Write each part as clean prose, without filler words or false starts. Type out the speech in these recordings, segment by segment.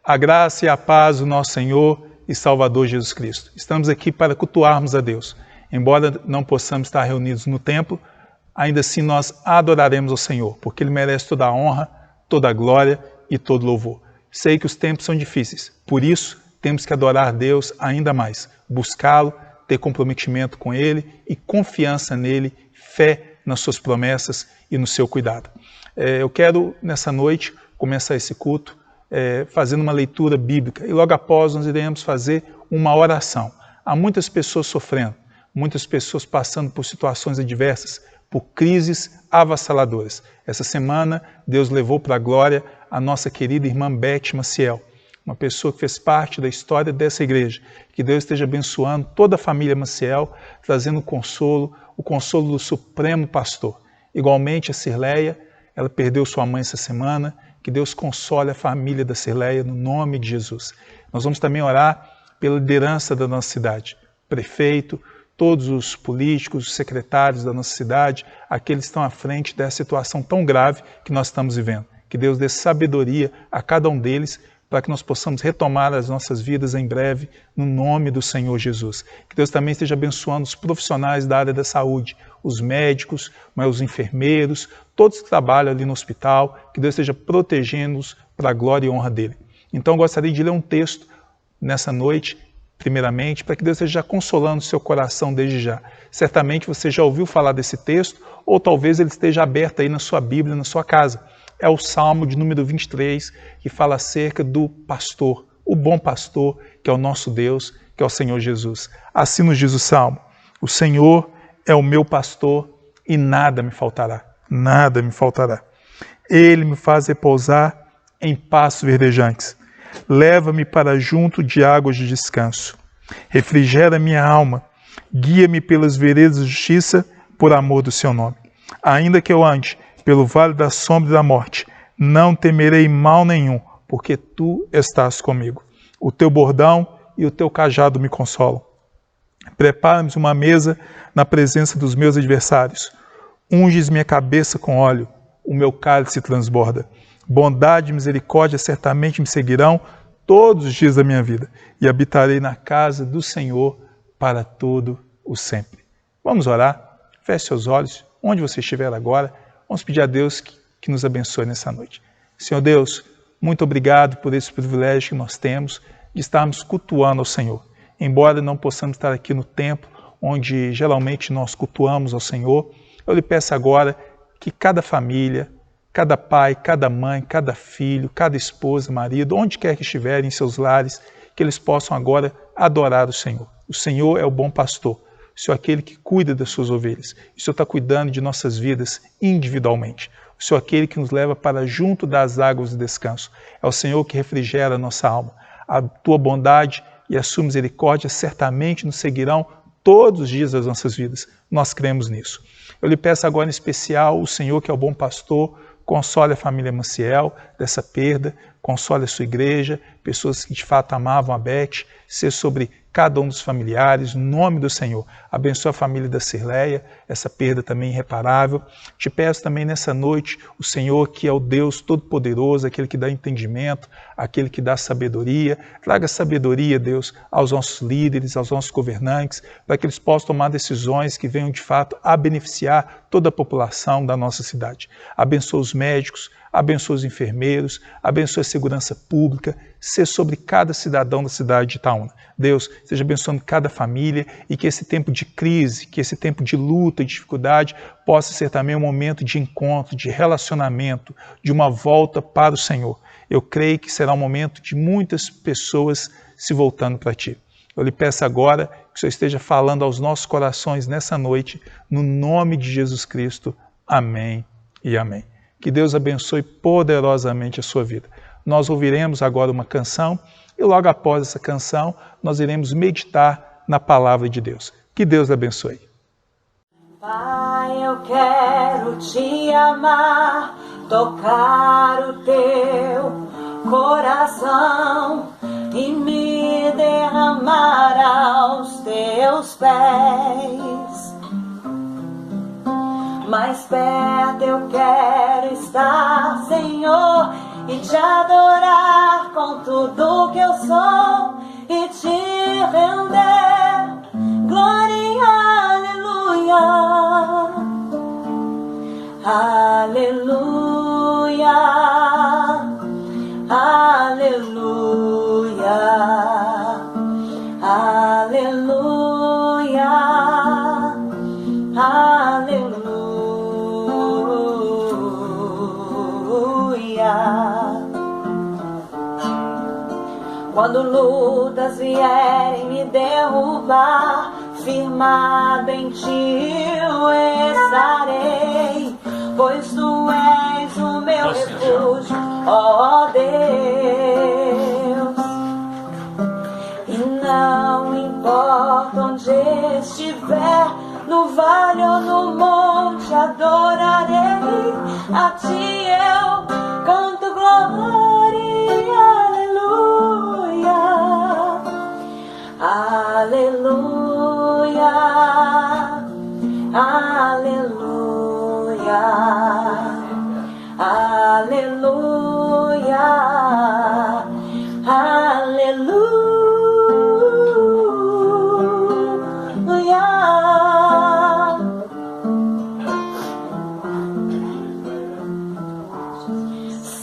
A graça e a paz do nosso Senhor e Salvador Jesus Cristo. Estamos aqui para cultuarmos a Deus. Embora não possamos estar reunidos no templo, ainda assim nós adoraremos ao Senhor, porque Ele merece toda a honra, toda a glória e todo louvor. Sei que os tempos são difíceis, por isso temos que adorar Deus ainda mais, buscá-lo, ter comprometimento com Ele e confiança nele, fé nas suas promessas e no seu cuidado. Eu quero, nessa noite, começar esse culto fazendo uma leitura bíblica e logo após nós iremos fazer uma oração. Há muitas pessoas sofrendo, muitas pessoas passando por situações adversas, por crises avassaladoras. Essa semana Deus levou para a glória a nossa querida irmã Beth Maciel, uma pessoa que fez parte da história dessa igreja. Que Deus esteja abençoando toda a família Maciel, trazendo o consolo do Supremo Pastor. Igualmente a Cirleia, ela perdeu sua mãe essa semana. Que Deus console a família da Cirleia no nome de Jesus. Nós vamos também orar pela liderança da nossa cidade, prefeito, todos os políticos, os secretários da nossa cidade, aqueles que estão à frente dessa situação tão grave que nós estamos vivendo. Que Deus dê sabedoria a cada um deles para que nós possamos retomar as nossas vidas em breve, no nome do Senhor Jesus. Que Deus também esteja abençoando os profissionais da área da saúde, os médicos, os enfermeiros, todos que trabalham ali no hospital, que Deus esteja protegendo-os para a glória e honra dele. Então eu gostaria de ler um texto nessa noite, primeiramente, para que Deus esteja consolando o seu coração desde já. Certamente você já ouviu falar desse texto, ou talvez ele esteja aberto aí na sua Bíblia, na sua casa. É o Salmo de número 23, que fala acerca do pastor, o bom pastor, que é o nosso Deus, que é o Senhor Jesus. Assim nos diz o Salmo: o Senhor é o meu pastor e nada me faltará, nada me faltará. Ele me faz repousar em pastos verdejantes. Leva-me para junto de águas de descanso. Refrigera minha alma. Guia-me pelas veredas de justiça por amor do seu nome. Ainda que eu ande pelo vale da sombra da morte, não temerei mal nenhum, porque tu estás comigo. O teu bordão e o teu cajado me consolam. Prepara-me uma mesa na presença dos meus adversários. Unges minha cabeça com óleo, o meu cálice transborda. Bondade e misericórdia certamente me seguirão todos os dias da minha vida, e habitarei na casa do Senhor para todo o sempre. Vamos orar? Feche seus olhos, onde você estiver agora. Vamos pedir a Deus que nos abençoe nessa noite. Senhor Deus, muito obrigado por esse privilégio que nós temos de estarmos cultuando ao Senhor. Embora não possamos estar aqui no templo, onde geralmente nós cultuamos ao Senhor, eu lhe peço agora que cada família, cada pai, cada mãe, cada filho, cada esposa, marido, onde quer que estiverem em seus lares, que eles possam agora adorar o Senhor. O Senhor é o bom pastor. O Senhor é aquele que cuida das suas ovelhas. O Senhor está cuidando de nossas vidas individualmente. O Senhor é aquele que nos leva para junto das águas de descanso. É o Senhor que refrigera a nossa alma. A tua bondade e a sua misericórdia certamente nos seguirão todos os dias das nossas vidas. Nós cremos nisso. Eu lhe peço agora em especial, o Senhor que é o bom pastor, console a família Maciel dessa perda, console a sua igreja, pessoas que de fato amavam a Beth, ser sobre cada um dos familiares, no nome do Senhor. Abençoa a família da Cirleia, essa perda também irreparável. Te peço também nessa noite, o Senhor que é o Deus Todo-Poderoso, aquele que dá entendimento, aquele que dá sabedoria. Traga sabedoria, Deus, aos nossos líderes, aos nossos governantes, para que eles possam tomar decisões que venham de fato a beneficiar toda a população da nossa cidade. Abençoa os médicos, abençoa os enfermeiros, abençoa a segurança pública, ser sobre cada cidadão da cidade de Itaúna. Deus, esteja abençoando cada família e que esse tempo de crise, que esse tempo de luta e dificuldade possa ser também um momento de encontro, de relacionamento, de uma volta para o Senhor. Eu creio que será um momento de muitas pessoas se voltando para Ti. Eu lhe peço agora que o Senhor esteja falando aos nossos corações nessa noite, no nome de Jesus Cristo. Amém e amém. Que Deus abençoe poderosamente a sua vida. Nós ouviremos agora uma canção e logo após essa canção nós iremos meditar na palavra de Deus. Que Deus abençoe. Pai, eu quero te amar, tocar o teu coração e me derramar aos teus pés. Mais perto eu quero estar, Senhor, e te adorar com tudo que eu sou e te render glória, aleluia, aleluia, aleluia, aleluia, aleluia. Quando lutas vierem me derrubar, firmado em ti eu estarei, pois tu és o meu refúgio, ó Deus. E não importa onde estiver, no vale ou no monte, adorarei a ti, eu canto glória, aleluia, aleluia, aleluia, aleluia, aleluia.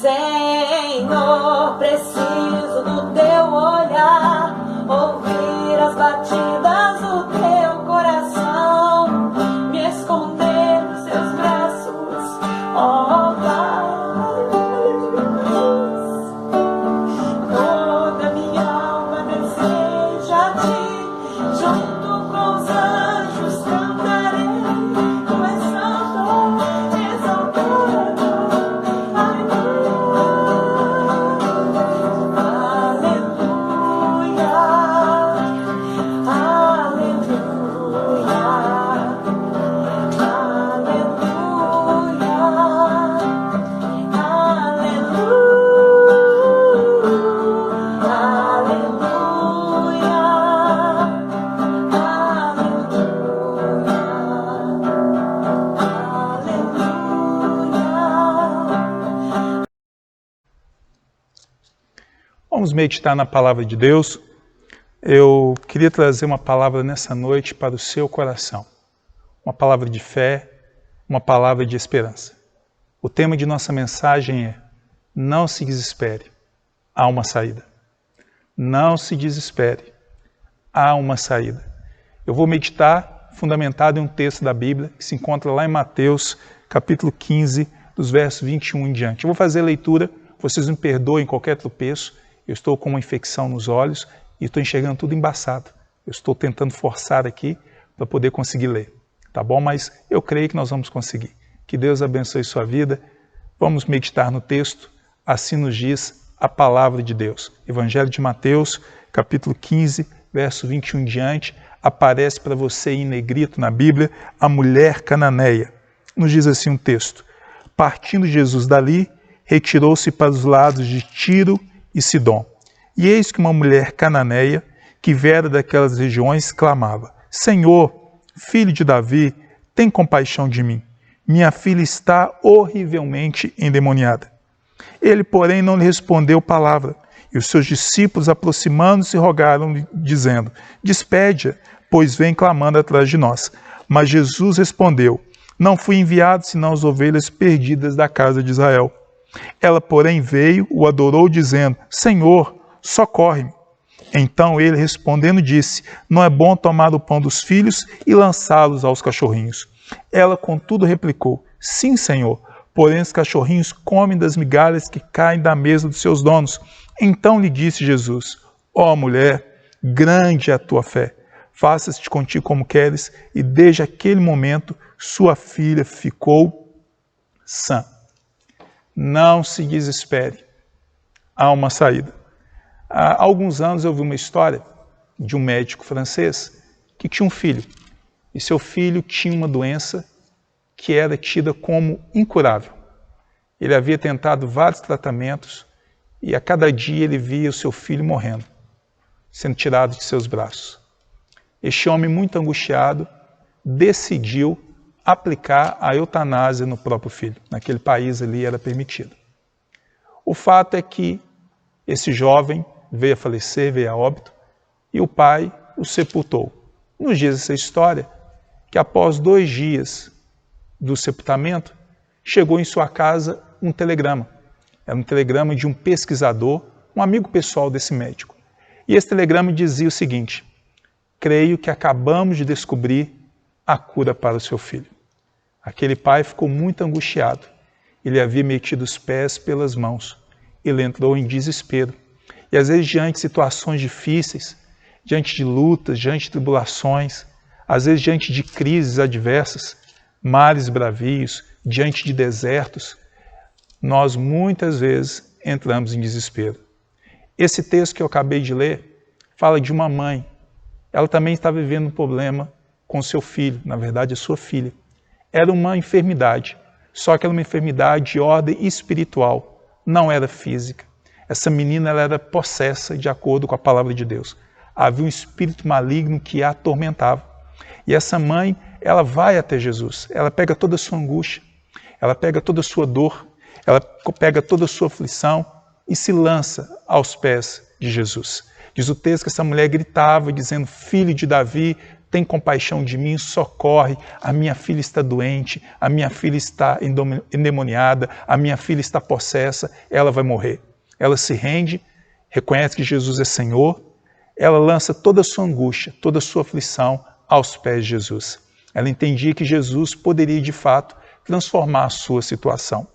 Senhor, preciso do teu olhar, ouvir as batidas do teu coração, me esconder nos seus braços, ó Pai. Toda minha alma deseja ti, junto com os anjos cantarei, tu és santo, exaltado, aleluia, Vamos meditar na palavra de Deus. Eu queria trazer uma palavra nessa noite para o seu coração. Uma palavra de fé, uma palavra de esperança. O tema de nossa mensagem é: não se desespere, há uma saída. Não se desespere, há uma saída. Eu vou meditar fundamentado em um texto da Bíblia que se encontra lá em Mateus, capítulo 15, dos versos 21 em diante. Eu vou fazer a leitura, vocês me perdoem qualquer tropeço. Eu estou com uma infecção nos olhos e estou enxergando tudo embaçado. Eu estou tentando forçar aqui para poder conseguir ler, tá bom? Mas eu creio que nós vamos conseguir. Que Deus abençoe sua vida. Vamos meditar no texto. Assim nos diz a palavra de Deus. Evangelho de Mateus, capítulo 15, verso 21 em diante. Aparece para você em negrito na Bíblia a mulher cananeia. Nos diz assim um texto: partindo Jesus dali, retirou-se para os lados de Tiro e Sidom. E eis que uma mulher cananeia, que viera daquelas regiões, clamava: Senhor, filho de Davi, tem compaixão de mim. Minha filha está horrivelmente endemoniada. Ele, porém, não lhe respondeu palavra. E os seus discípulos, aproximando-se, rogaram-lhe, dizendo: despede-a, pois vem clamando atrás de nós. Mas Jesus respondeu: não fui enviado senão as ovelhas perdidas da casa de Israel. Ela, porém, veio, o adorou, dizendo: Senhor, socorre-me. Então ele, respondendo, disse: não é bom tomar o pão dos filhos e lançá-los aos cachorrinhos. Ela, contudo, replicou: sim, Senhor, porém os cachorrinhos comem das migalhas que caem da mesa dos seus donos. Então lhe disse Jesus: ó mulher, grande é a tua fé, faça-se contigo como queres. E desde aquele momento sua filha ficou sã. Não se desespere, há uma saída. Há alguns anos eu vi uma história de um médico francês que tinha um filho. E seu filho tinha uma doença que era tida como incurável. Ele havia tentado vários tratamentos e a cada dia ele via o seu filho morrendo, sendo tirado de seus braços. Este homem, muito angustiado, decidiu aplicar a eutanásia no próprio filho. Naquele país ali era permitido. O fato é que esse jovem veio a falecer, veio a óbito, e o pai o sepultou. Nos dias dessa história, que após 2 dias do sepultamento, chegou em sua casa um telegrama. Era um telegrama de um pesquisador, um amigo pessoal desse médico. E esse telegrama dizia o seguinte: creio que acabamos de descobrir a cura para o seu filho. Aquele pai ficou muito angustiado. Ele havia metido os pés pelas mãos. Ele entrou em desespero. E às vezes, diante de situações difíceis, diante de lutas, diante de tribulações, às vezes diante de crises adversas, mares bravios, diante de desertos, nós muitas vezes entramos em desespero. Esse texto que eu acabei de ler fala de uma mãe. Ela também está vivendo um problema com seu filho, na verdade a sua filha. Era uma enfermidade, só que era uma enfermidade de ordem espiritual, não era física. Essa menina ela era possessa de acordo com a palavra de Deus. Havia um espírito maligno que a atormentava. E essa mãe, ela vai até Jesus, ela pega toda a sua angústia, ela pega toda a sua dor, ela pega toda a sua aflição e se lança aos pés de Jesus. Diz o texto que essa mulher gritava, dizendo: filho de Davi, tem compaixão de mim, socorre, a minha filha está doente, a minha filha está endemoniada, a minha filha está possessa, ela vai morrer. Ela se rende, reconhece que Jesus é Senhor, ela lança toda a sua angústia, toda a sua aflição aos pés de Jesus. Ela entendia que Jesus poderia, de fato, transformar a sua situação.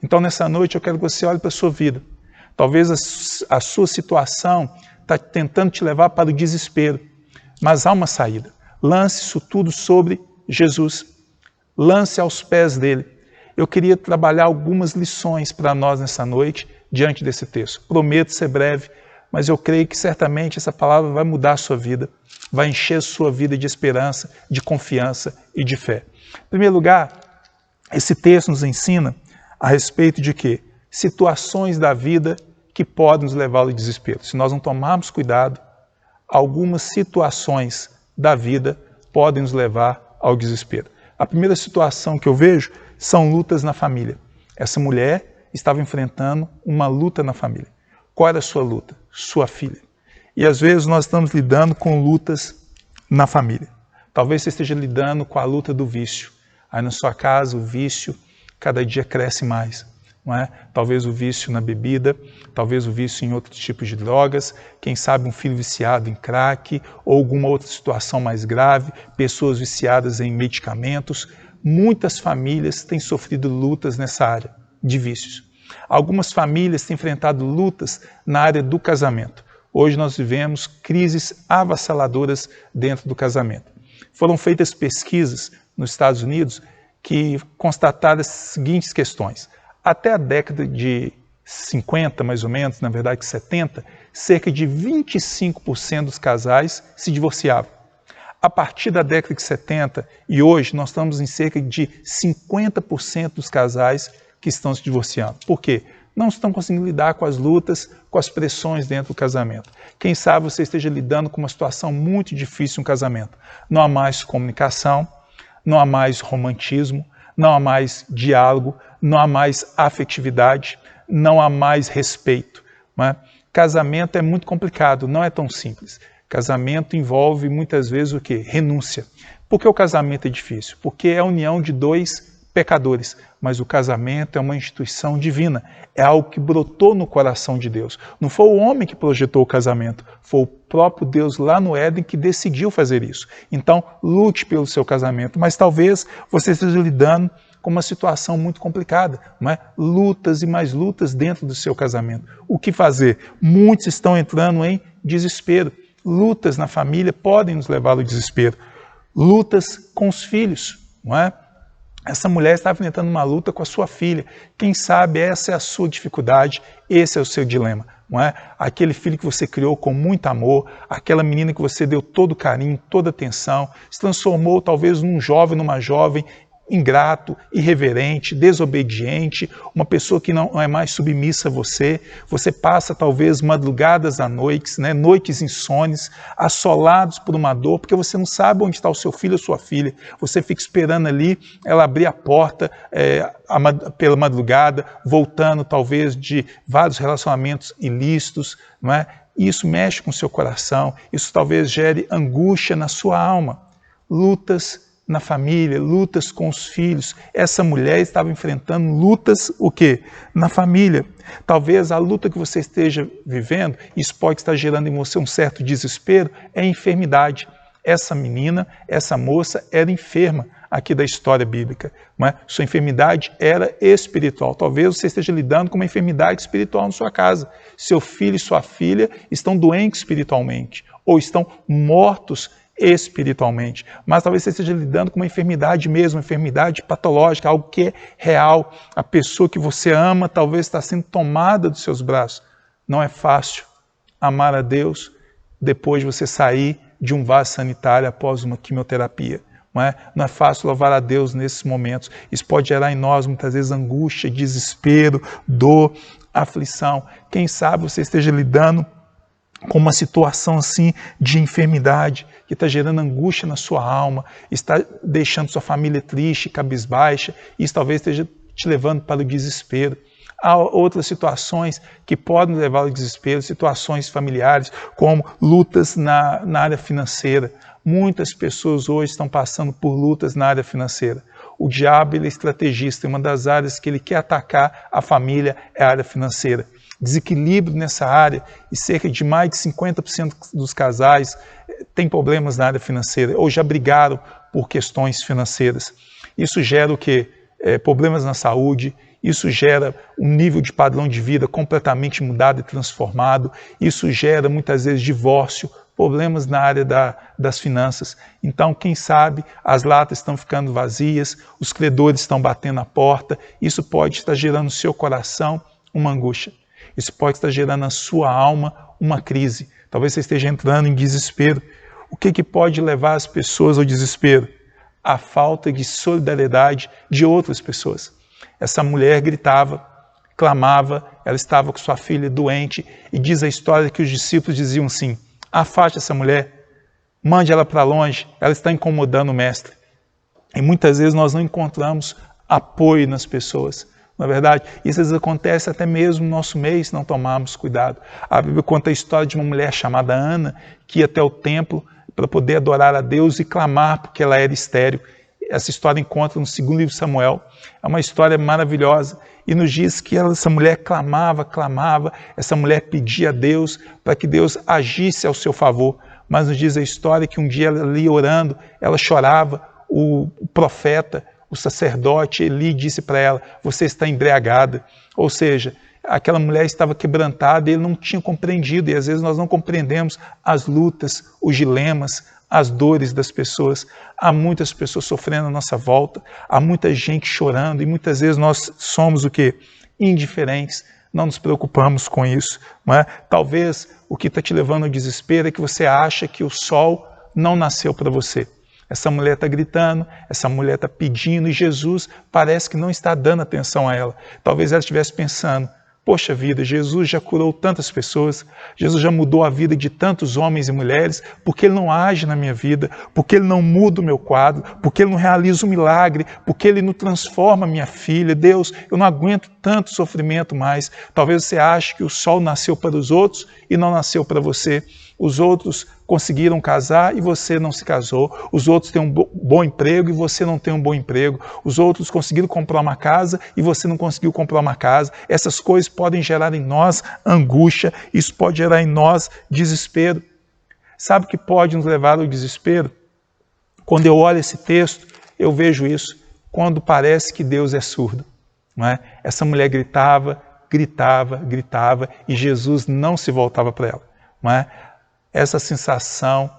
Então, nessa noite, eu quero que você olhe para a sua vida. Talvez a sua situação está tentando te levar para o desespero, mas há uma saída. Lance isso tudo sobre Jesus. Lance aos pés dele. Eu queria trabalhar algumas lições para nós nessa noite, diante desse texto. Prometo ser breve, mas eu creio que certamente essa palavra vai mudar a sua vida, vai encher a sua vida de esperança, de confiança e de fé. Em primeiro lugar, esse texto nos ensina a respeito de quê? Situações da vida que podem nos levar ao desespero. Se nós não tomarmos cuidado, algumas situações da vida podem nos levar ao desespero. A primeira situação que eu vejo são lutas na família. Essa mulher estava enfrentando uma luta na família. Qual era a sua luta? Sua filha. E às vezes nós estamos lidando com lutas na família. Talvez você esteja lidando com a luta do vício. Aí na sua casa o vício cada dia cresce mais. Não é? Talvez o vício na bebida, talvez o vício em outros tipos de drogas, quem sabe um filho viciado em crack ou alguma outra situação mais grave, pessoas viciadas em medicamentos. Muitas famílias têm sofrido lutas nessa área de vícios. Algumas famílias têm enfrentado lutas na área do casamento. Hoje nós vivemos crises avassaladoras dentro do casamento. Foram feitas pesquisas nos Estados Unidos que constataram as seguintes questões. Até a década de 50, mais ou menos, na verdade 70, cerca de 25% dos casais se divorciavam. A partir da década de 70 e hoje nós estamos em cerca de 50% dos casais que estão se divorciando. Por quê? Não estão conseguindo lidar com as lutas, com as pressões dentro do casamento. Quem sabe você esteja lidando com uma situação muito difícil no casamento. Não há mais comunicação, não há mais romantismo, não há mais diálogo, não há mais afetividade, não há mais respeito. Não é? Casamento é muito complicado, não é tão simples. Casamento envolve muitas vezes o quê? Renúncia. Por que o casamento é difícil? Porque é a união de dois pecadores, mas o casamento é uma instituição divina, é algo que brotou no coração de Deus. Não foi o homem que projetou o casamento, foi o próprio Deus lá no Éden que decidiu fazer isso. Então, lute pelo seu casamento, mas talvez você esteja lidando com uma situação muito complicada, não é? Lutas e mais lutas dentro do seu casamento. O que fazer? Muitos estão entrando em desespero. Lutas na família podem nos levar ao desespero. Lutas com os filhos, não é? Essa mulher está enfrentando uma luta com a sua filha. Quem sabe essa é a sua dificuldade, esse é o seu dilema, não é? Aquele filho que você criou com muito amor, aquela menina que você deu todo carinho, toda atenção, se transformou talvez num jovem, numa jovem, ingrato, irreverente, desobediente, uma pessoa que não é mais submissa a você. Você passa talvez madrugadas à noite, né? Noites insones, assolados por uma dor, porque você não sabe onde está o seu filho ou sua filha. Você fica esperando ali ela abrir a porta pela madrugada, voltando talvez de vários relacionamentos ilícitos, não é? Isso mexe com o seu coração, isso talvez gere angústia na sua alma. Lutas na família, lutas com os filhos. Essa mulher estava enfrentando lutas, o quê? Na família. Talvez a luta que você esteja vivendo, isso pode estar gerando em você um certo desespero, é enfermidade. Essa menina, essa moça era enferma aqui da história bíblica. Não é? Sua enfermidade era espiritual. Talvez você esteja lidando com uma enfermidade espiritual na sua casa. Seu filho e sua filha estão doentes espiritualmente ou estão mortos espiritualmente. Mas talvez você esteja lidando com uma enfermidade mesmo, uma enfermidade patológica, algo que é real. A pessoa que você ama talvez está sendo tomada dos seus braços. Não é fácil amar a Deus depois de você sair de um vaso sanitário após uma quimioterapia. Não é fácil louvar a Deus nesses momentos. Isso pode gerar em nós muitas vezes angústia, desespero, dor, aflição. Quem sabe você esteja lidando com uma situação assim de enfermidade que está gerando angústia na sua alma, está deixando sua família triste, cabisbaixa, e isso talvez esteja te levando para o desespero. Há outras situações que podem levar ao desespero, situações familiares, como lutas na área financeira. Muitas pessoas hoje estão passando por lutas na área financeira. O diabo ele é estrategista, e uma das áreas que ele quer atacar a família é a área financeira. Desequilíbrio nessa área, e cerca de mais de 50% dos casais têm problemas na área financeira, ou já brigaram por questões financeiras. Isso gera o quê? Problemas na saúde. Isso gera um nível de padrão de vida completamente mudado e transformado. Isso gera, muitas vezes, divórcio, problemas na área das finanças. Então, quem sabe, as latas estão ficando vazias, os credores estão batendo a porta. Isso pode estar gerando no seu coração uma angústia. Isso pode estar gerando na sua alma uma crise. Talvez você esteja entrando em desespero. O que pode levar as pessoas ao desespero? A falta de solidariedade de outras pessoas. Essa mulher gritava, clamava, ela estava com sua filha doente, e diz a história que os discípulos diziam assim: afaste essa mulher, mande ela para longe, ela está incomodando o mestre. E muitas vezes nós não encontramos apoio nas pessoas. Na verdade, isso às vezes acontece até mesmo no nosso meio se não tomarmos cuidado. A Bíblia conta a história de uma mulher chamada Ana, que ia até o templo para poder adorar a Deus e clamar porque ela era estéril. Essa história encontra no 2º livro de Samuel. É uma história maravilhosa e nos diz que essa mulher clamava, essa mulher pedia a Deus para que Deus agisse ao seu favor. Mas nos diz a história que um dia ela ali orando, ela chorava, o profeta, o sacerdote Eli disse para ela: você está embriagada. Ou seja, aquela mulher estava quebrantada e ele não tinha compreendido. E às vezes nós não compreendemos as lutas, os dilemas, as dores das pessoas. Há muitas pessoas sofrendo à nossa volta, há muita gente chorando, e muitas vezes nós somos o quê? Indiferentes, não nos preocupamos com isso. Não é? Talvez o que está te levando ao desespero é que você acha que o sol não nasceu para você. Essa mulher está gritando, essa mulher está pedindo, e Jesus parece que não está dando atenção a ela. Talvez ela estivesse pensando: poxa vida, Jesus já curou tantas pessoas, Jesus já mudou a vida de tantos homens e mulheres, porque Ele não age na minha vida, porque Ele não muda o meu quadro, porque Ele não realiza um milagre, porque Ele não transforma minha filha. Deus, eu não aguento tanto sofrimento mais. Talvez você ache que o sol nasceu para os outros e não nasceu para você. Os outros conseguiram casar e você não se casou. Os outros têm um bom emprego e você não tem um bom emprego. Os outros conseguiram comprar uma casa e você não conseguiu comprar uma casa. Essas coisas podem gerar em nós angústia, isso pode gerar em nós desespero. Sabe o que pode nos levar ao desespero? Quando eu olho esse texto, eu vejo isso. Quando parece que Deus é surdo. Não é? Essa mulher gritava e Jesus não se voltava para ela. Não é? Essa sensação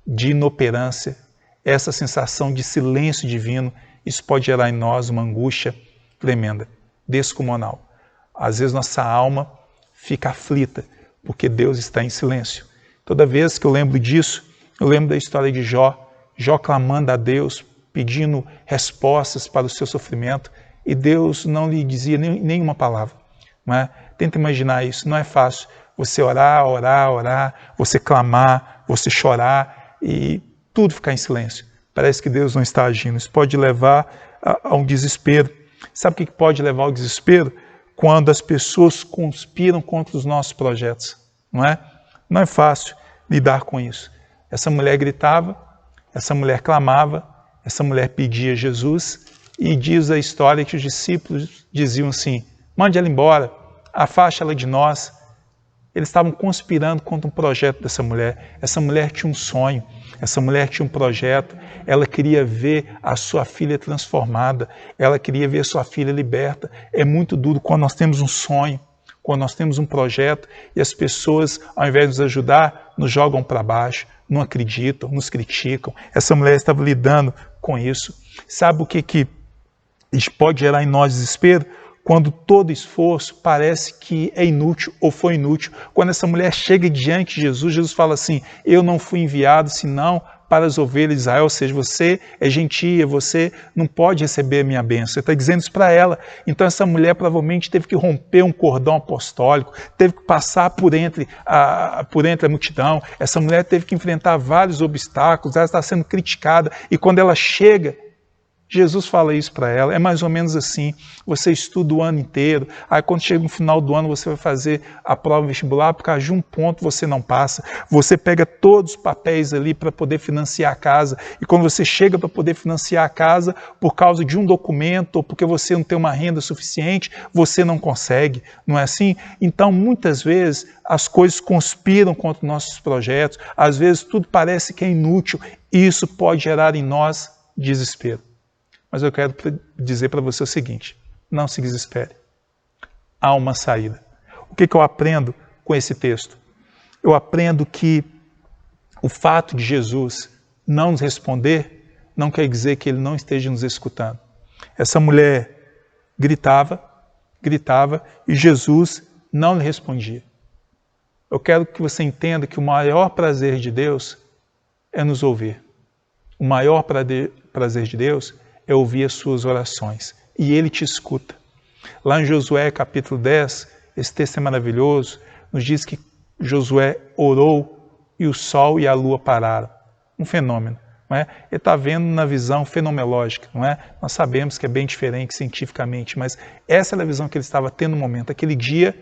de inoperância, essa sensação de silêncio divino, isso pode gerar em nós uma angústia tremenda, descomunal. Às vezes nossa alma fica aflita, porque Deus está em silêncio. Toda vez que eu lembro disso, eu lembro da história de Jó, Jó clamando a Deus pedindo respostas para o seu sofrimento, e Deus não lhe dizia nenhuma palavra. Não é? Tenta imaginar isso, não é fácil. Você orar, você clamar, você chorar e tudo ficar em silêncio. Parece que Deus não está agindo. Isso pode levar a um desespero. Sabe o que pode levar ao desespero? Quando as pessoas conspiram contra os nossos projetos. Não é? Não é fácil lidar com isso. Essa mulher gritava, essa mulher clamava, essa mulher pedia a Jesus, e diz a história que os discípulos diziam assim: mande ela embora, afaste ela de nós. Eles estavam conspirando contra um projeto dessa mulher. Essa mulher tinha um sonho, essa mulher tinha um projeto, ela queria ver a sua filha transformada, ela queria ver a sua filha liberta. É muito duro quando nós temos um sonho, quando nós temos um projeto e as pessoas, ao invés de nos ajudar, nos jogam para baixo, não acreditam, nos criticam. Essa mulher estava lidando com isso. Sabe o que pode gerar em nós desespero? Quando todo esforço parece que é inútil ou foi inútil. Quando essa mulher chega diante de Jesus, Jesus fala assim: eu não fui enviado senão para as ovelhas de Israel, ou seja, você é gentia, você não pode receber a minha bênção. Você está dizendo isso para ela. Então essa mulher provavelmente teve que romper um cordão apostólico, teve que passar por entre a multidão. Essa mulher teve que enfrentar vários obstáculos, ela está sendo criticada, e quando ela chega, Jesus fala isso para ela. É mais ou menos assim: você estuda o ano inteiro, aí quando chega no final do ano você vai fazer a prova vestibular, por causa de um ponto você não passa, você pega todos os papéis ali para poder financiar a casa, e quando você chega para poder financiar a casa, por causa de um documento, ou porque você não tem uma renda suficiente, você não consegue, não é assim? Então muitas vezes as coisas conspiram contra os nossos projetos, às vezes tudo parece que é inútil, e isso pode gerar em nós desespero. Mas eu quero dizer para você o seguinte: não se desespere. Há uma saída. O que eu aprendo com esse texto? Eu aprendo que o fato de Jesus não nos responder não quer dizer que ele não esteja nos escutando. Essa mulher gritava, e Jesus não lhe respondia. Eu quero que você entenda que o maior prazer de Deus é nos ouvir. O maior prazer de Deus é ouvir as suas orações, e Ele te escuta. Lá em Josué capítulo 10, esse texto é maravilhoso, nos diz que Josué orou e o sol e a lua pararam. Um fenômeno, não é? Ele está vendo na visão fenomenológica, não é? Nós sabemos que é bem diferente cientificamente, mas essa era a visão que ele estava tendo no momento. Aquele dia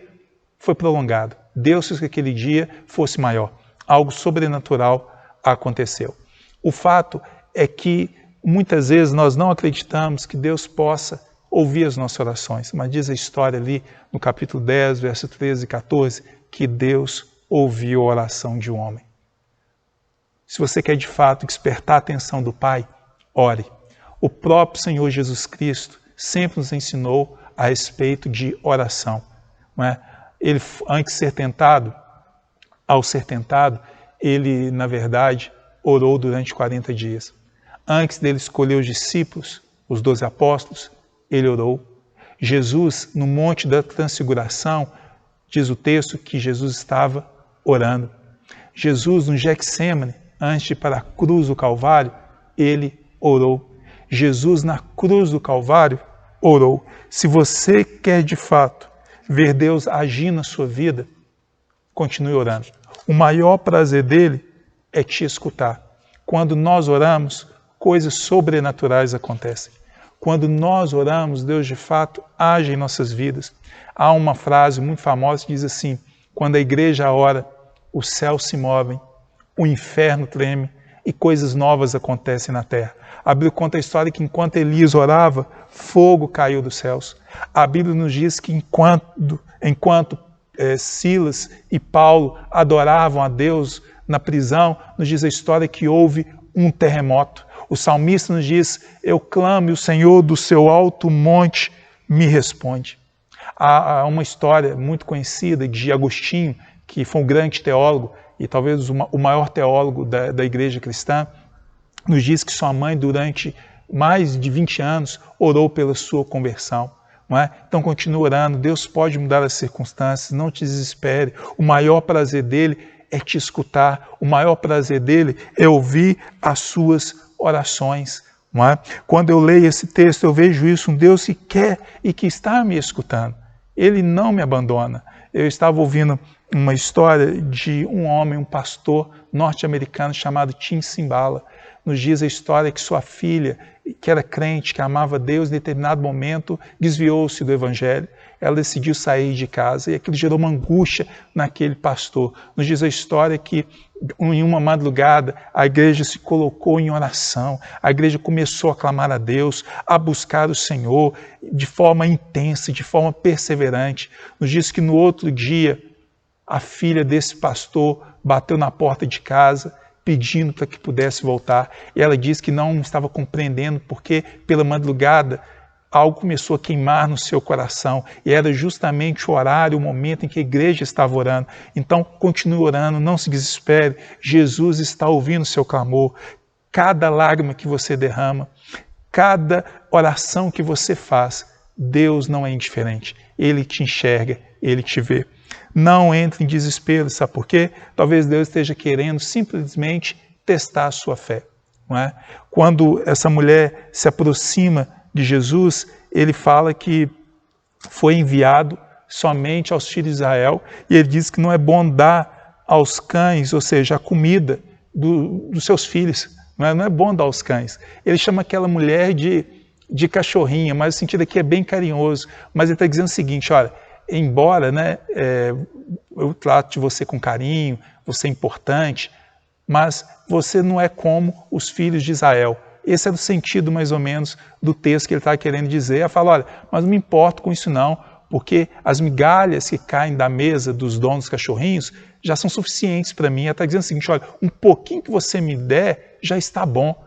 foi prolongado. Deus fez que aquele dia fosse maior. Algo sobrenatural aconteceu. O fato é que muitas vezes nós não acreditamos que Deus possa ouvir as nossas orações, mas diz a história ali no capítulo 10, verso 13 e 14, que Deus ouviu a oração de um homem. Se você quer de fato despertar a atenção do Pai, ore. O próprio Senhor Jesus Cristo sempre nos ensinou a respeito de oração. Não é? Ele, antes de ser tentado, ao ser tentado, ele, na verdade, orou durante 40 dias. Antes dele escolher os discípulos, os 12 apóstolos, ele orou. Jesus, no Monte da Transfiguração, diz o texto que Jesus estava orando. Jesus, no Getsêmani, antes de ir para a cruz do Calvário, ele orou. Jesus, na cruz do Calvário, orou. Se você quer de fato ver Deus agir na sua vida, continue orando. O maior prazer dele é te escutar. Quando nós oramos, coisas sobrenaturais acontecem. Quando nós oramos, Deus de fato age em nossas vidas. Há uma frase muito famosa que diz assim: quando a igreja ora, os céus se movem, o inferno treme e coisas novas acontecem na terra. A Bíblia conta a história que enquanto Elias orava, fogo caiu dos céus. A Bíblia nos diz que enquanto Silas e Paulo adoravam a Deus na prisão, nos diz a história que houve um terremoto. O salmista nos diz: eu clamo e o Senhor do seu alto monte me responde. Há uma história muito conhecida de Agostinho, que foi um grande teólogo e talvez o maior teólogo da igreja cristã, nos diz que sua mãe durante mais de 20 anos orou pela sua conversão. Não é? Então continue orando, Deus pode mudar as circunstâncias, não te desespere. O maior prazer dele é te escutar, o maior prazer dele é ouvir as suas orações. Não é? Quando eu leio esse texto, eu vejo isso, um Deus que quer e que está me escutando. Ele não me abandona. Eu estava ouvindo uma história de um homem, um pastor norte-americano chamado Tim Cymbala. Nos diz a história que sua filha, que era crente, que amava Deus, em determinado momento desviou-se do evangelho. Ela decidiu sair de casa e aquilo gerou uma angústia naquele pastor. Nos diz a história que em uma madrugada a igreja se colocou em oração, a igreja começou a clamar a Deus, a buscar o Senhor de forma intensa, de forma perseverante. Nos diz que no outro dia a filha desse pastor bateu na porta de casa pedindo para que pudesse voltar. E ela disse que não estava compreendendo porque pela madrugada algo começou a queimar no seu coração e era justamente o horário, o momento em que a igreja estava orando. Então continue orando, não se desespere, Jesus está ouvindo o seu clamor. Cada lágrima que você derrama, cada oração que você faz, Deus não é indiferente, Ele te enxerga, Ele te vê. Não entre em desespero, sabe por quê? Talvez Deus esteja querendo simplesmente testar a sua fé. Não é? Quando essa mulher se aproxima de Jesus, ele fala que foi enviado somente aos filhos de Israel, e ele diz que não é bom dar aos cães, ou seja, a comida dos seus filhos, não é bom dar aos cães. Ele chama aquela mulher de cachorrinha, mas o sentido aqui é bem carinhoso, mas ele está dizendo o seguinte, olha, embora eu trato você com carinho, você é importante, mas você não é como os filhos de Israel. Esse é o sentido, mais ou menos, do texto que ele está querendo dizer. Ela fala, olha, mas não me importo com isso não, porque as migalhas que caem da mesa dos donos dos cachorrinhos já são suficientes para mim. Ela está dizendo o seguinte, olha, um pouquinho que você me der já está bom.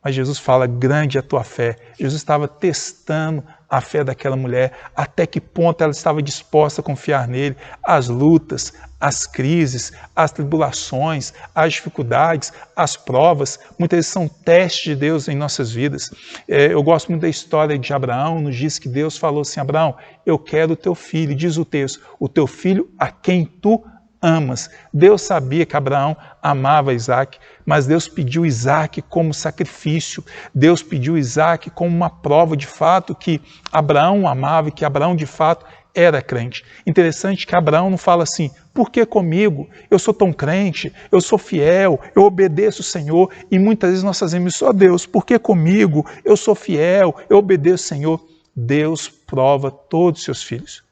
Mas Jesus fala, grande é a tua fé. Jesus estava testando a fé daquela mulher, até que ponto ela estava disposta a confiar nele. As lutas, as crises, as tribulações, as dificuldades, as provas, muitas vezes são testes de Deus em nossas vidas. Eu gosto muito da história de Abraão, nos diz que Deus falou assim, Abraão, eu quero o teu filho, diz o texto, o teu filho a quem tu amas. Deus sabia que Abraão amava Isaac, mas Deus pediu Isaac como sacrifício. Deus pediu Isaac como uma prova de fato que Abraão amava e que Abraão de fato era crente. Interessante que Abraão não fala assim, por que comigo? Eu sou tão crente, eu sou fiel, eu obedeço o Senhor. E muitas vezes nós fazemos isso, ó Deus, por que comigo? Eu sou fiel, eu obedeço o Senhor. Deus prova todos os seus filhos.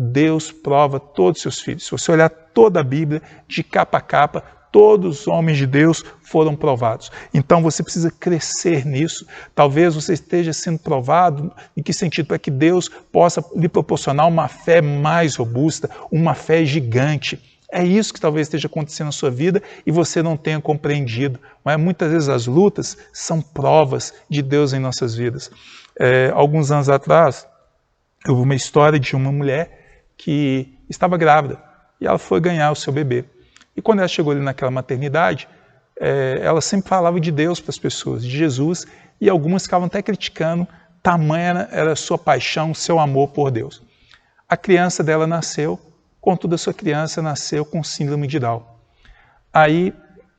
Deus prova todos os seus filhos. Se você olhar toda a Bíblia, de capa a capa, todos os homens de Deus foram provados. Então você precisa crescer nisso. Talvez você esteja sendo provado, em que sentido? Para que Deus possa lhe proporcionar uma fé mais robusta, uma fé gigante. É isso que talvez esteja acontecendo na sua vida e você não tenha compreendido. Mas muitas vezes as lutas são provas de Deus em nossas vidas. Alguns anos atrás, eu vi uma história de uma mulher que estava grávida e ela foi ganhar o seu bebê. E quando ela chegou ali naquela maternidade, ela sempre falava de Deus para as pessoas, de Jesus, e algumas ficavam até criticando, tamanha era a sua paixão, seu amor por Deus. A criança dela nasceu, contudo a sua criança nasceu com síndrome de Down. Aí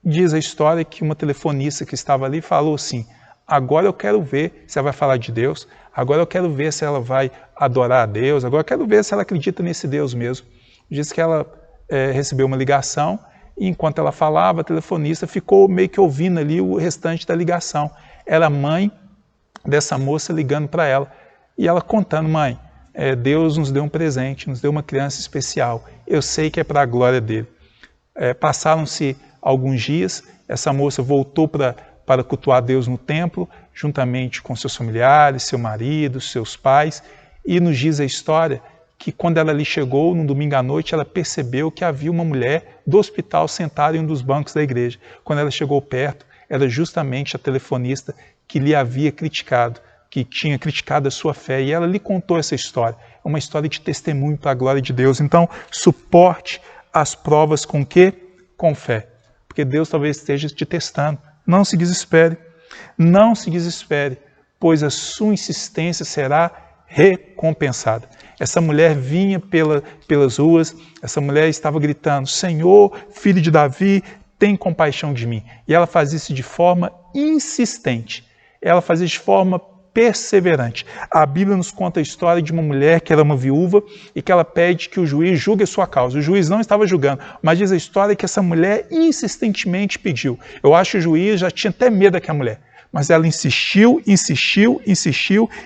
diz a história que uma telefonista que estava ali falou assim, agora eu quero ver se ela vai falar de Deus, agora eu quero ver se ela vai adorar a Deus, agora eu quero ver se ela acredita nesse Deus mesmo. Diz que ela recebeu uma ligação e enquanto ela falava, a telefonista ficou meio que ouvindo ali o restante da ligação. Era a mãe dessa moça ligando para ela e ela contando, mãe, Deus nos deu um presente, nos deu uma criança especial, eu sei que é para a glória dele. Passaram-se alguns dias, essa moça voltou para cultuar Deus no templo, juntamente com seus familiares, seu marido, seus pais, e nos diz a história que quando ela ali chegou, num domingo à noite, ela percebeu que havia uma mulher do hospital sentada em um dos bancos da igreja. Quando ela chegou perto, era justamente a telefonista que lhe havia criticado, que tinha criticado a sua fé, e ela lhe contou essa história. É uma história de testemunho para a glória de Deus. Então, suporte as provas com quê? Com fé. Porque Deus talvez esteja te testando. Não se desespere. Não se desespere, pois a sua insistência será recompensada. Essa mulher vinha pelas ruas, essa mulher estava gritando, Senhor, filho de Davi, tem compaixão de mim. E ela faz isso de forma insistente. ela fazia de forma perseverante. A Bíblia nos conta a história de uma mulher que era uma viúva e que ela pede que o juiz julgue a sua causa. O juiz não estava julgando, mas diz a história que essa mulher insistentemente pediu. Eu acho que o juiz já tinha até medo daquela mulher, mas ela insistiu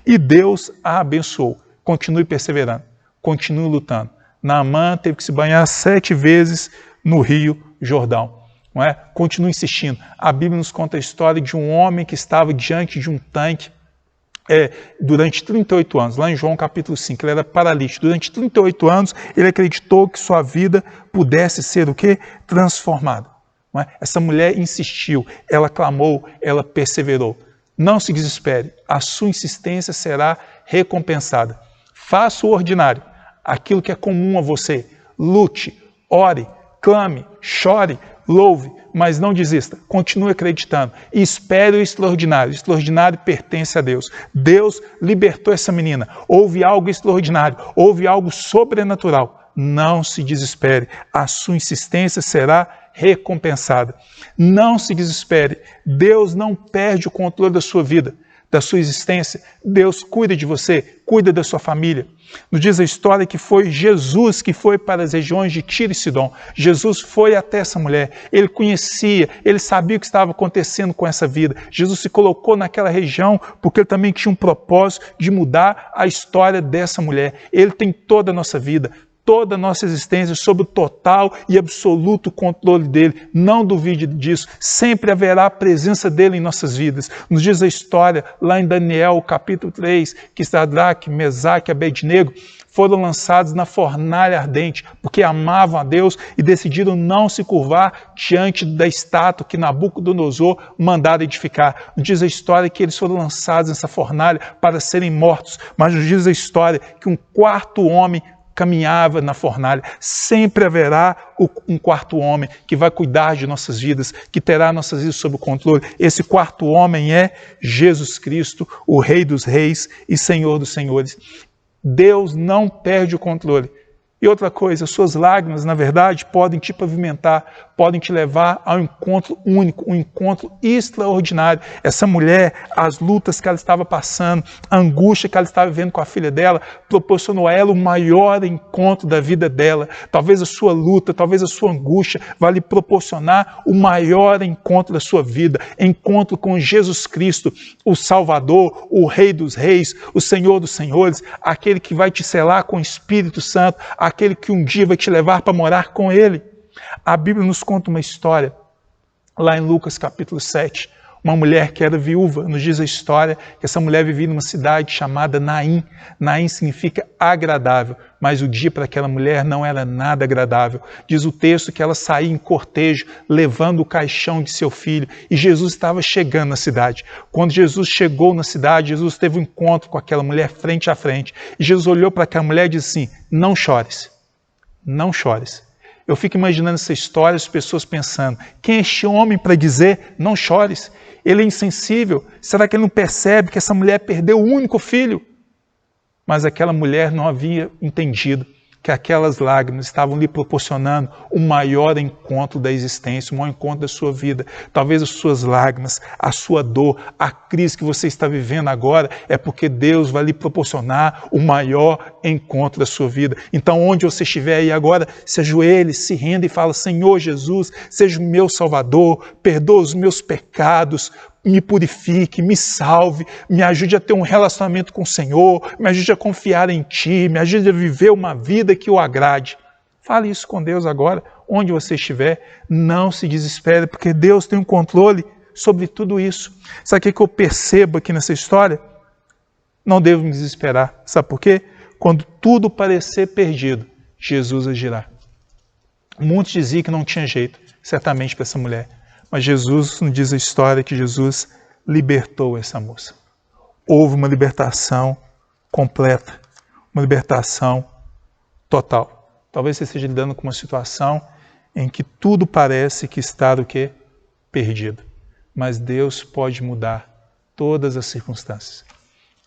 e Deus a abençoou. Continue perseverando, continue lutando. Naamã teve que se banhar 7 vezes no Rio Jordão. Não é? Continue insistindo. A Bíblia nos conta a história de um homem que estava diante de um tanque durante 38 anos, lá em João capítulo 5, ele era paralítico. Durante 38 anos, ele acreditou que sua vida pudesse ser o quê? Transformada. Não é? Essa mulher insistiu, ela clamou, ela perseverou. Não se desespere, a sua insistência será recompensada. Faça o ordinário, aquilo que é comum a você. Lute, ore, clame, chore, louve, mas não desista. Continue acreditando e espere o extraordinário. O extraordinário pertence a Deus. Deus libertou essa menina. Houve algo extraordinário, houve algo sobrenatural. Não se desespere. A sua insistência será recompensada. Não se desespere. Deus não perde o controle da sua vida, da sua existência. Deus cuida de você, cuida da sua família. Nos diz a história que foi Jesus que foi para as regiões de Tiro e Sidom. Jesus foi até essa mulher, ele conhecia, ele sabia o que estava acontecendo com essa vida. Jesus se colocou naquela região porque ele também tinha um propósito de mudar a história dessa mulher. Ele tem toda a nossa vida, toda a nossa existência sob o total e absoluto controle dele. Não duvide disso. Sempre haverá a presença dele em nossas vidas. Nos diz a história, lá em Daniel, capítulo 3, que Sadraque, Mesaque e Abednego foram lançados na fornalha ardente, porque amavam a Deus e decidiram não se curvar diante da estátua que Nabucodonosor mandara edificar. Nos diz a história que eles foram lançados nessa fornalha para serem mortos, mas nos diz a história que um quarto homem caminhava na fornalha. Sempre haverá um quarto homem que vai cuidar de nossas vidas, que terá nossas vidas sob o controle. Esse quarto homem é Jesus Cristo, o Rei dos Reis e Senhor dos Senhores. Deus não perde o controle. E outra coisa, suas lágrimas, na verdade, podem te pavimentar, podem te levar a um encontro único, um encontro extraordinário. Essa mulher, as lutas que ela estava passando, a angústia que ela estava vivendo com a filha dela, proporcionou a ela o maior encontro da vida dela. Talvez a sua luta, talvez a sua angústia vai lhe proporcionar o maior encontro da sua vida. Encontro com Jesus Cristo, o Salvador, o Rei dos Reis, o Senhor dos Senhores, aquele que vai te selar com o Espírito Santo, aquele que um dia vai te levar para morar com Ele. A Bíblia nos conta uma história, lá em Lucas capítulo 7, uma mulher que era viúva. Nos diz a história que essa mulher vivia numa cidade chamada Naim. Naim significa agradável, mas o dia para aquela mulher não era nada agradável. Diz o texto que ela saía em cortejo, levando o caixão de seu filho, e Jesus estava chegando na cidade. Quando Jesus chegou na cidade, Jesus teve um encontro com aquela mulher frente a frente, e Jesus olhou para aquela mulher e disse assim: não chores, não chores. Eu fico imaginando essa história, as pessoas pensando, quem é este homem para dizer, não chores? Ele é insensível. Será que ele não percebe que essa mulher perdeu o único filho? Mas aquela mulher não havia entendido que aquelas lágrimas estavam lhe proporcionando o maior encontro da existência, o maior encontro da sua vida. Talvez as suas lágrimas, a sua dor, a crise que você está vivendo agora é porque Deus vai lhe proporcionar o maior encontro da sua vida. Então, onde você estiver aí agora, se ajoelhe, se renda e fala: Senhor Jesus, seja o meu Salvador, perdoa os meus pecados, me purifique, me salve, me ajude a ter um relacionamento com o Senhor, me ajude a confiar em Ti, me ajude a viver uma vida que o agrade. Fale isso com Deus agora, onde você estiver. Não se desespere, porque Deus tem um controle sobre tudo isso. Sabe o que eu percebo aqui nessa história? Não devo me desesperar. Sabe por quê? Quando tudo parecer perdido, Jesus agirá. Muitos diziam que não tinha jeito, certamente, para essa mulher. Mas Jesus nos diz a história que Jesus libertou essa moça. Houve uma libertação completa, uma libertação total. Talvez você esteja lidando com uma situação em que tudo parece que está o quê? Perdido. Mas Deus pode mudar todas as circunstâncias.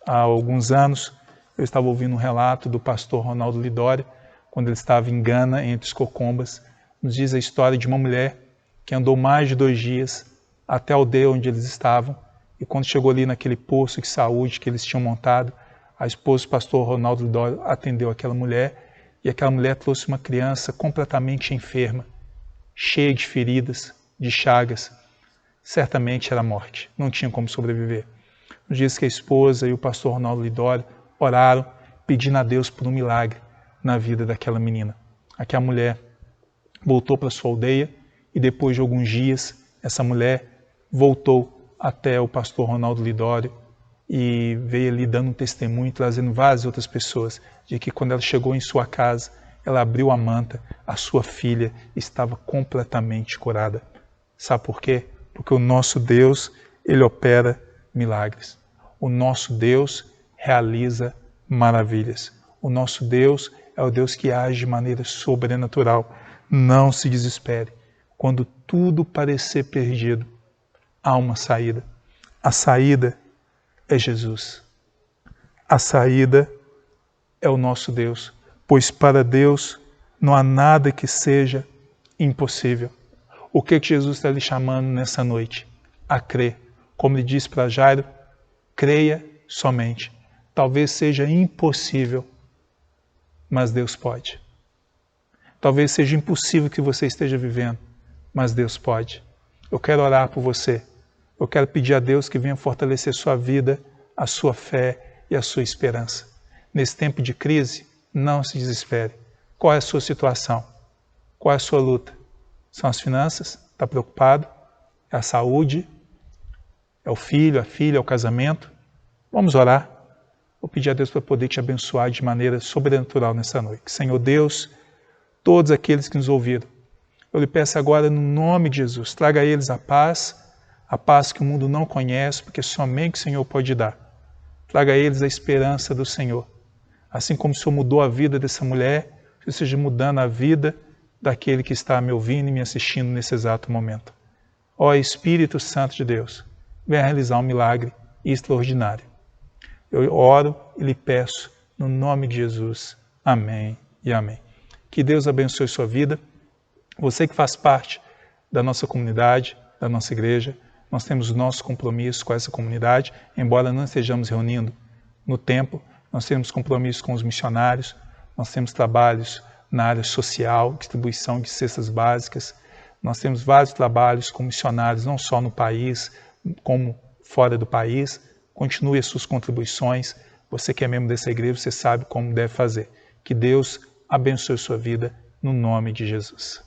Há alguns anos eu estava ouvindo um relato do pastor Ronaldo Lidório, quando ele estava em Gana, entre os Cocombas. Nos diz a história de uma mulher que andou mais de 2 dias até a aldeia onde eles estavam, E quando chegou ali naquele posto de saúde que eles tinham montado, a esposa do pastor Ronaldo Lidório atendeu aquela mulher, e aquela mulher trouxe uma criança completamente enferma, cheia de feridas, de chagas. Certamente era morte, não tinha como sobreviver. Nos dias que a esposa e o pastor Ronaldo Lidório oraram, pedindo a Deus por um milagre na vida daquela menina. Aquela mulher voltou para sua aldeia e depois de alguns dias, essa mulher voltou até o pastor Ronaldo Lidório e veio ali dando um testemunho, trazendo várias outras pessoas, de que quando ela chegou em sua casa, ela abriu a manta, a sua filha estava completamente curada. Sabe por quê? Porque o nosso Deus, Ele opera milagres. O nosso Deus realiza maravilhas. O nosso Deus é o Deus que age de maneira sobrenatural. Não se desespere. Quando tudo parecer perdido, há uma saída. A saída é Jesus. A saída é o nosso Deus, pois para Deus não há nada que seja impossível. O que Jesus está lhe chamando nessa noite? A crer. Como ele disse para Jairo, creia somente. Talvez seja impossível, mas Deus pode. Talvez seja impossível que você esteja vivendo, mas Deus pode. Eu quero orar por você. Eu quero pedir a Deus que venha fortalecer sua vida, a sua fé e a sua esperança. Nesse tempo de crise, não se desespere. Qual é a sua situação? Qual é a sua luta? São as finanças? Está preocupado? É a saúde? É o filho, a filha, é o casamento? Vamos orar. Vou pedir a Deus para poder te abençoar de maneira sobrenatural nessa noite. Senhor Deus, todos aqueles que nos ouviram, eu lhe peço agora no nome de Jesus, traga a eles a paz que o mundo não conhece, porque somente o Senhor pode dar. Traga a eles a esperança do Senhor. Assim como o Senhor mudou a vida dessa mulher, que seja mudando a vida daquele que está me ouvindo e me assistindo nesse exato momento. Ó Espírito Santo de Deus, venha realizar um milagre extraordinário. Eu oro e lhe peço no nome de Jesus. Amém e amém. Que Deus abençoe sua vida. Você que faz parte da nossa comunidade, da nossa igreja, nós temos o nosso compromisso com essa comunidade, embora não estejamos reunindo no templo, nós temos compromisso com os missionários, nós temos trabalhos na área social, distribuição de cestas básicas, nós temos vários trabalhos com missionários, não só no país, como fora do país. Continue as suas contribuições. Você que é membro dessa igreja, você sabe como deve fazer. Que Deus abençoe a sua vida, no nome de Jesus.